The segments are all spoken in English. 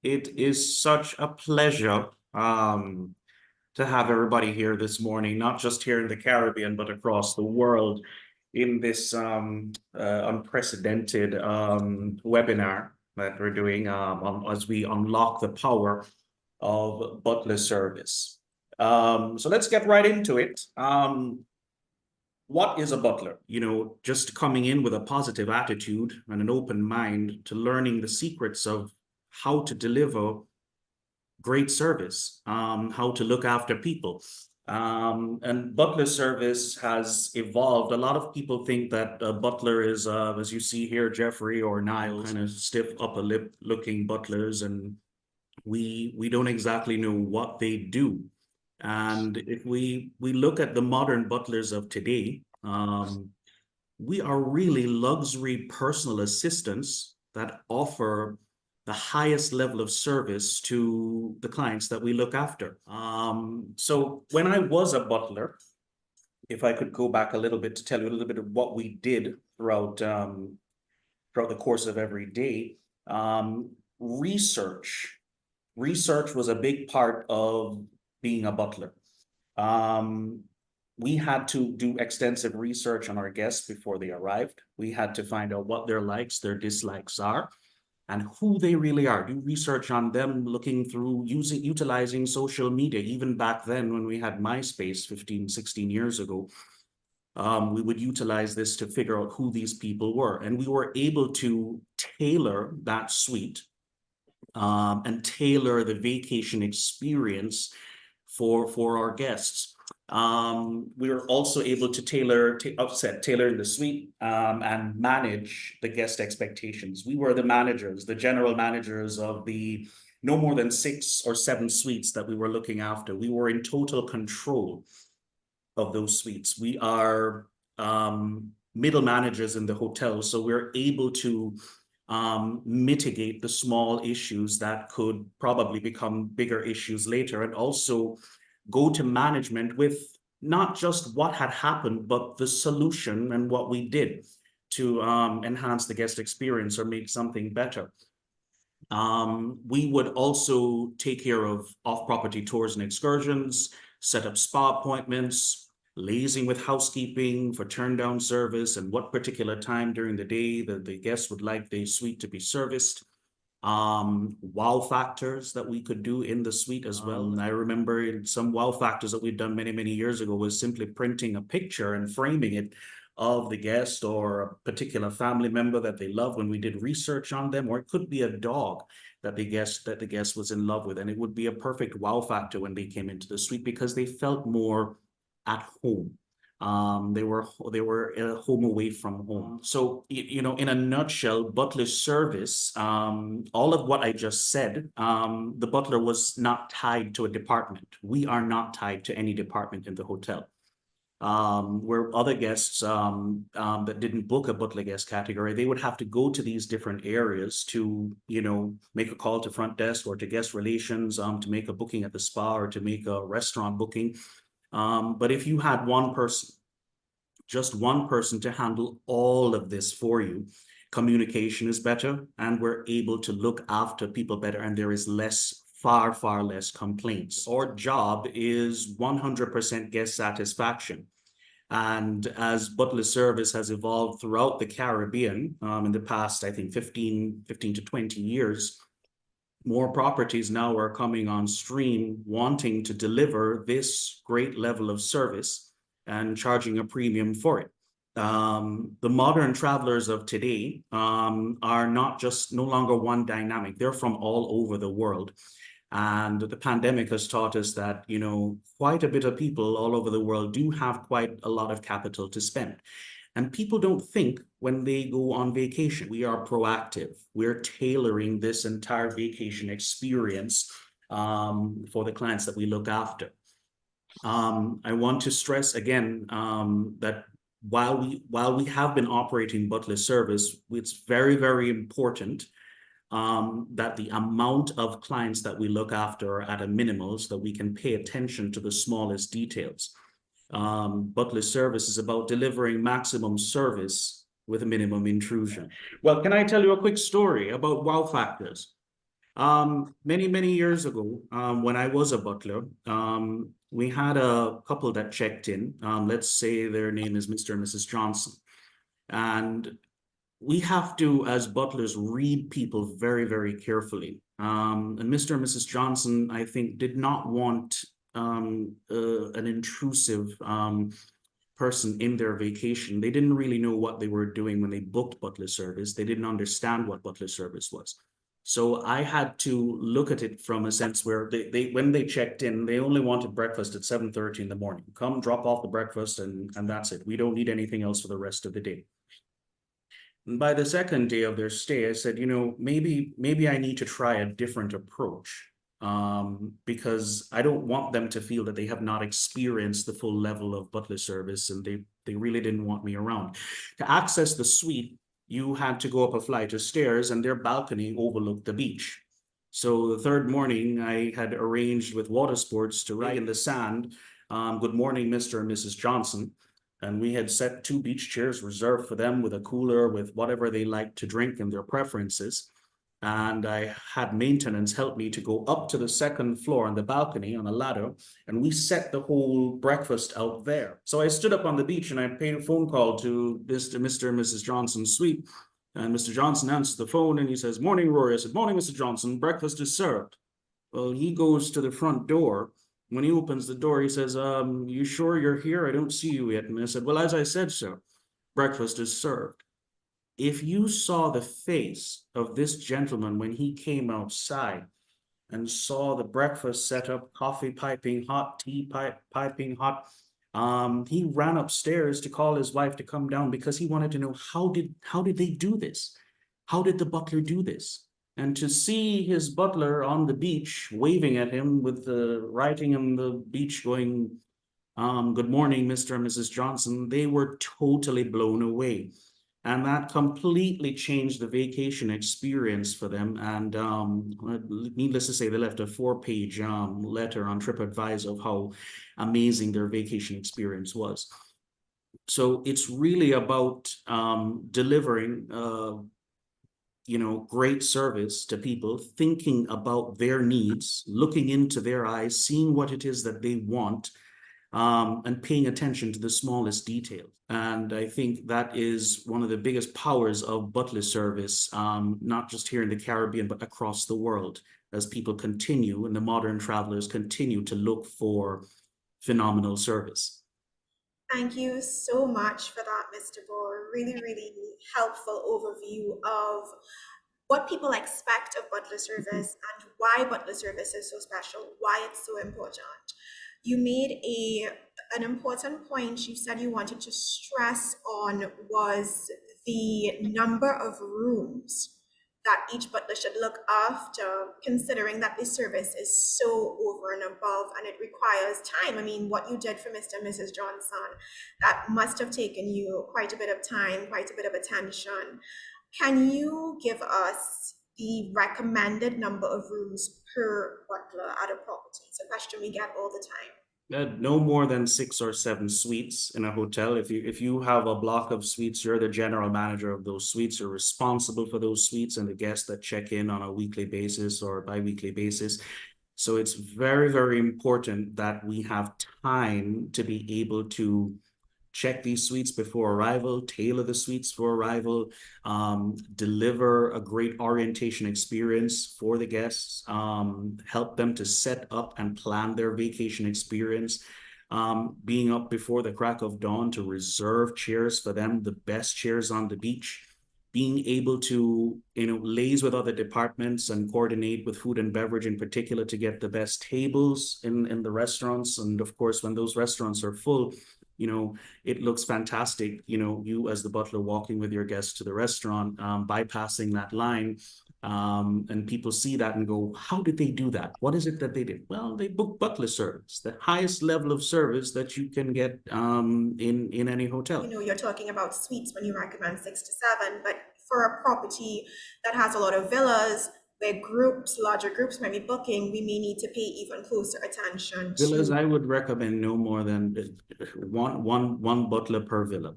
It is such a pleasure to have everybody here this morning, not just here in the Caribbean, but across the world in this unprecedented webinar that we're doing as we unlock the power of Butler service. So let's get right into it. What is a butler? Just coming in with a positive attitude and an open mind to learning the secrets of how to deliver great service, how to look after people. And butler service has evolved. A lot of people think that a butler is, as you see here, Jeffrey or Niles, kind of stiff upper lip looking butlers, and we don't exactly know what they do. And if we look at the modern butlers of today, we are really luxury personal assistants that offer the highest level of service to the clients that we look after. So when I was a butler, if I could go back a little bit to tell you a little bit of what we did throughout the course of every day, research was a big part of being a butler. We had to do extensive research on our guests before they arrived. We had to find out what their likes, their dislikes are, and who they really are. Do research on them, looking through, utilizing social media. Even back then when we had MySpace 15, 16 years ago, we would utilize this to figure out who these people were. And we were able to tailor that suite and tailor the vacation experience for our guests. We were also able to tailor the suite and manage the guest expectations. We were the managers, the general managers of the no more than 6 or 7 suites that we were looking after. We were in total control of those suites. We are middle managers in the hotel, so we're able to mitigate the small issues that could probably become bigger issues later, and also go to management with not just what had happened, but the solution and what we did to enhance the guest experience or make something better. We would also take care of off-property tours and excursions, set up spa appointments, liaising with housekeeping for turn down service and what particular time during the day that the guests would like the suite to be serviced. Wow factors that we could do in the suite as well. And I remember some wow factors that we've done many, many years ago was simply printing a picture and framing it of the guest or a particular family member that they love when we did research on them, or it could be a dog that the guest was in love with, and it would be a perfect wow factor when they came into the suite because they felt more at home. They were at home away from home. So, in a nutshell, butler service, all of what I just said, the butler was not tied to a department. We are not tied to any department in the hotel. Where other guests that didn't book a butler guest category, they would have to go to these different areas to, make a call to front desk or to guest relations, to make a booking at the spa or to make a restaurant booking. But if you had just one person to handle all of this for you, communication is better and we're able to look after people better, and there is far less complaints. Our job is 100% guest satisfaction. And as butler service has evolved throughout the Caribbean in the past, I think 15 to 20 years, more properties now are coming on stream wanting to deliver this great level of service and charging a premium for it. The modern travelers of today are no longer one dynamic. They're from all over the world. And the pandemic has taught us that, quite a bit of people all over the world do have quite a lot of capital to spend. And people don't think when they go on vacation. We are proactive. We're tailoring this entire vacation experience for the clients that we look after. I want to stress again that while we have been operating butler service, it's very, very important that the amount of clients that we look after are at a minimal so that we can pay attention to the smallest details. Butler service is about delivering maximum service with a minimum intrusion. Well, can I tell you a quick story about wow factors? Many years ago, when I was a butler, we had a couple that checked in. Let's say their name is Mr. and Mrs. Johnson. And we have to, as butlers, read people very carefully. And Mr. and Mrs. Johnson, I think, did not want an intrusive person in their vacation. They didn't really know what they were doing when they booked butler service. They didn't understand what butler service was. So I had to look at it from a sense where they when they checked in, they only wanted breakfast at 7:30 in the morning. Come drop off the breakfast and that's it. We don't need anything else for the rest of the day. And by the second day of their stay, I said, maybe I need to try a different approach. Because I don't want them to feel that they have not experienced the full level of butler service and they really didn't want me around. To access the suite, you had to go up a flight of stairs and their balcony overlooked the beach. So the third morning, I had arranged with water sports to write in the sand, good morning, Mr. and Mrs. Johnson. And we had set 2 beach chairs reserved for them with a cooler with whatever they liked to drink and their preferences. And I had maintenance help me to go up to the second floor on the balcony on a ladder, and we set the whole breakfast out there. So I stood up on the beach and I paid a phone call to Mr. and Mrs. Johnson's suite. And Mr. Johnson answers the phone and he says, morning, Rory. I said, morning, Mr. Johnson, breakfast is served. Well, he goes to the front door. When he opens the door, he says, you sure you're here? I don't see you yet. And I said, well, as I said, sir, breakfast is served. If you saw the face of this gentleman when he came outside and saw the breakfast set up, coffee piping hot, tea piping hot, he ran upstairs to call his wife to come down because he wanted to know how did they do this? How did the butler do this? And to see his butler on the beach waving at him with the writing on the beach going, good morning, Mr. and Mrs. Johnson, they were totally blown away. And that completely changed the vacation experience for them. And needless to say, they left a 4-page letter on TripAdvisor of how amazing their vacation experience was. So it's really about delivering great service to people, thinking about their needs, looking into their eyes, seeing what it is that they want, and paying attention to the smallest details. And I think that is one of the biggest powers of butler service, not just here in the Caribbean, but across the world, as people continue and the modern travelers continue to look for phenomenal service. Thank you so much for that, Mr. Baugh. Really helpful overview of what people expect of butler service and why butler service is so special, why it's so important. You made an important point. You said you wanted to stress on was the number of rooms that each butler should look after, considering that the service is so over and above and it requires time. I mean, what you did for Mr. and Mrs. Johnson, that must have taken you quite a bit of time, quite a bit of attention. Can you give us the recommended number of rooms per butler at a property? It's a question we get all the time. No more than 6 or 7 suites in a hotel. If you have a block of suites, you're the general manager of those suites. You're responsible for those suites and the guests that check in on a weekly basis or bi-weekly basis. So it's very important that we have time to be able to check these suites before arrival, tailor the suites for arrival, deliver a great orientation experience for the guests, help them to set up and plan their vacation experience, being up before the crack of dawn to reserve chairs for them, the best chairs on the beach, being able to liaise with other departments and coordinate with food and beverage in particular to get the best tables in the restaurants. And of course, when those restaurants are full, it looks fantastic, you as the butler walking with your guests to the restaurant, bypassing that line, and people see that and go, how did they do that? What is it that they did? Well, they booked butler service, the highest level of service that you can get in any hotel. You're talking about suites when you recommend 6 to 7, but for a property that has a lot of villas where larger groups might be booking, we may need to pay even closer attention Villas, to. I would recommend no more than one butler per villa.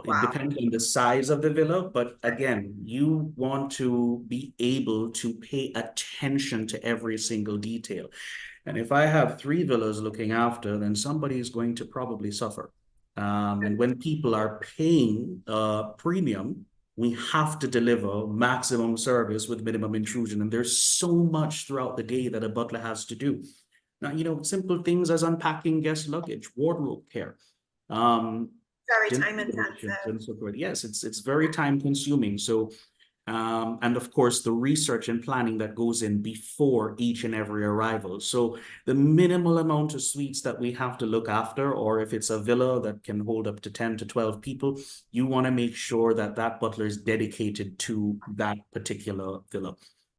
It Wow. depends on the size of the villa, but again, you want to be able to pay attention to every single detail. And if I have three villas looking after, then somebody is going to probably suffer. And when people are paying a premium, we have to deliver maximum service with minimum intrusion. And there's so much throughout the day that a butler has to do. Now, simple things as unpacking guest luggage, wardrobe care, um, Very dinner time preparations intensive. and so forth. Yes, it's very time consuming. So, and of course, the research and planning that goes in before each and every arrival. So the minimal amount of suites that we have to look after, or if it's a villa that can hold up to 10 to 12 people, you want to make sure that that butler is dedicated to that particular villa.